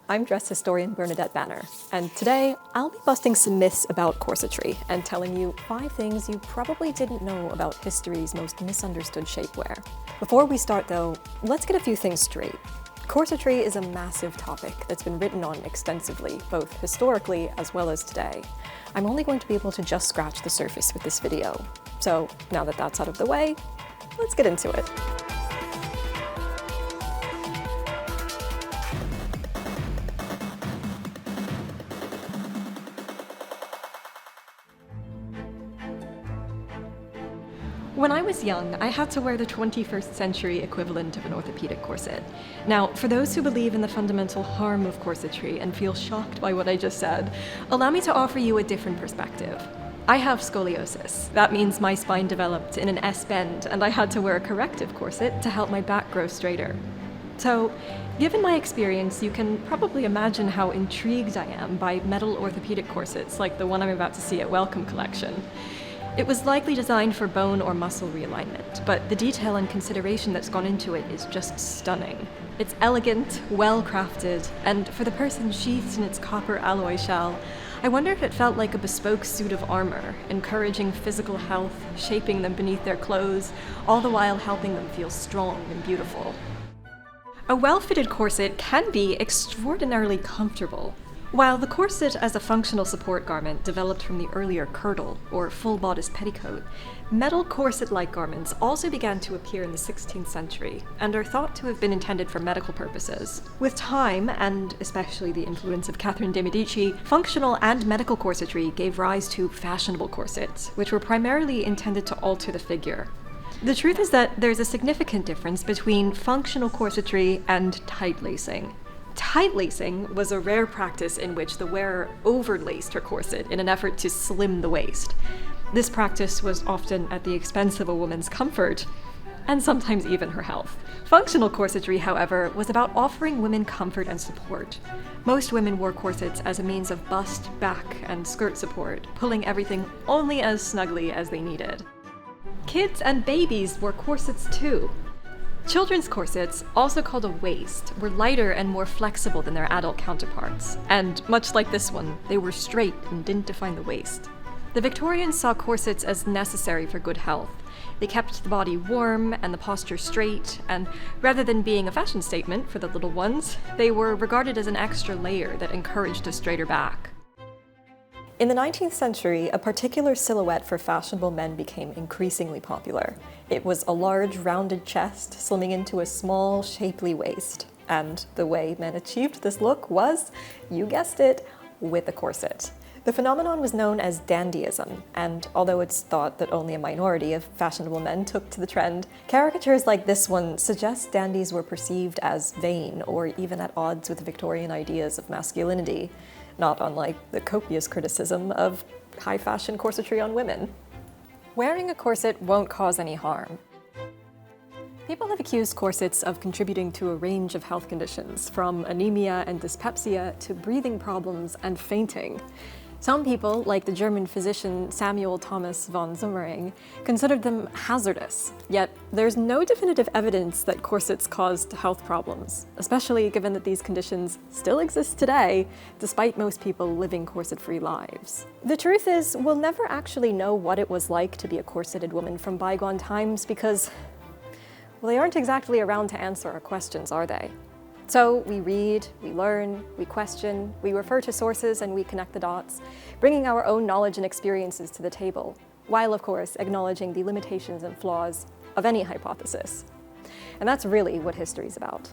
I'm dress historian Bernadette Banner, and today I'll be busting some myths about corsetry and telling you 5 things you probably didn't know about history's most misunderstood shapewear. Before we start though, let's get a few things straight. Corsetry is a massive topic that's been written on extensively, both historically as well as today. I'm only going to be able to just scratch the surface with this video. So now that that's out of the way, let's get into it. When I was young, I had to wear the 21st century equivalent of an orthopedic corset. Now, for those who believe in the fundamental harm of corsetry and feel shocked by what I just said, allow me to offer you a different perspective. I have scoliosis. That means my spine developed in an S-bend, and I had to wear a corrective corset to help my back grow straighter. So, given my experience, you can probably imagine how intrigued I am by metal orthopedic corsets like the one I'm about to see at Wellcome Collection. It was likely designed for bone or muscle realignment, but the detail and consideration that's gone into it is just stunning. It's elegant, well-crafted, and for the person sheathed in its copper alloy shell, I wonder if it felt like a bespoke suit of armor, encouraging physical health, shaping them beneath their clothes, all the while helping them feel strong and beautiful. A well-fitted corset can be extraordinarily comfortable. While the corset as a functional support garment developed from the earlier kirtle, or full-bodice petticoat, metal corset-like garments also began to appear in the 16th century, and are thought to have been intended for medical purposes. With time, and especially the influence of Catherine de' Medici, functional and medical corsetry gave rise to fashionable corsets, which were primarily intended to alter the figure. The truth is that there's a significant difference between functional corsetry and tight lacing. Tight lacing was a rare practice in which the wearer overlaced her corset in an effort to slim the waist. This practice was often at the expense of a woman's comfort, and sometimes even her health. Functional corsetry, however, was about offering women comfort and support. Most women wore corsets as a means of bust, back, and skirt support, pulling everything only as snugly as they needed. Kids and babies wore corsets too. Children's corsets, also called a waist, were lighter and more flexible than their adult counterparts, and much like this one, they were straight and didn't define the waist. The Victorians saw corsets as necessary for good health. They kept the body warm and the posture straight, and rather than being a fashion statement for the little ones, they were regarded as an extra layer that encouraged a straighter back. In the 19th century, a particular silhouette for fashionable men became increasingly popular. It was a large, rounded chest slimming into a small, shapely waist. And the way men achieved this look was, you guessed it, with a corset. The phenomenon was known as dandyism, and although it's thought that only a minority of fashionable men took to the trend, caricatures like this one suggest dandies were perceived as vain or even at odds with Victorian ideas of masculinity, not unlike the copious criticism of high-fashion corsetry on women. Wearing a corset won't cause any harm. People have accused corsets of contributing to a range of health conditions, from anemia and dyspepsia to breathing problems and fainting. Some people, like the German physician Samuel Thomas von Zummering, considered them hazardous, yet there's no definitive evidence that corsets caused health problems, especially given that these conditions still exist today, despite most people living corset-free lives. The truth is, we'll never actually know what it was like to be a corseted woman from bygone times because, well, they aren't exactly around to answer our questions, are they? So we read, we learn, we question, we refer to sources, and we connect the dots, bringing our own knowledge and experiences to the table, while of course acknowledging the limitations and flaws of any hypothesis. And that's really what history's about.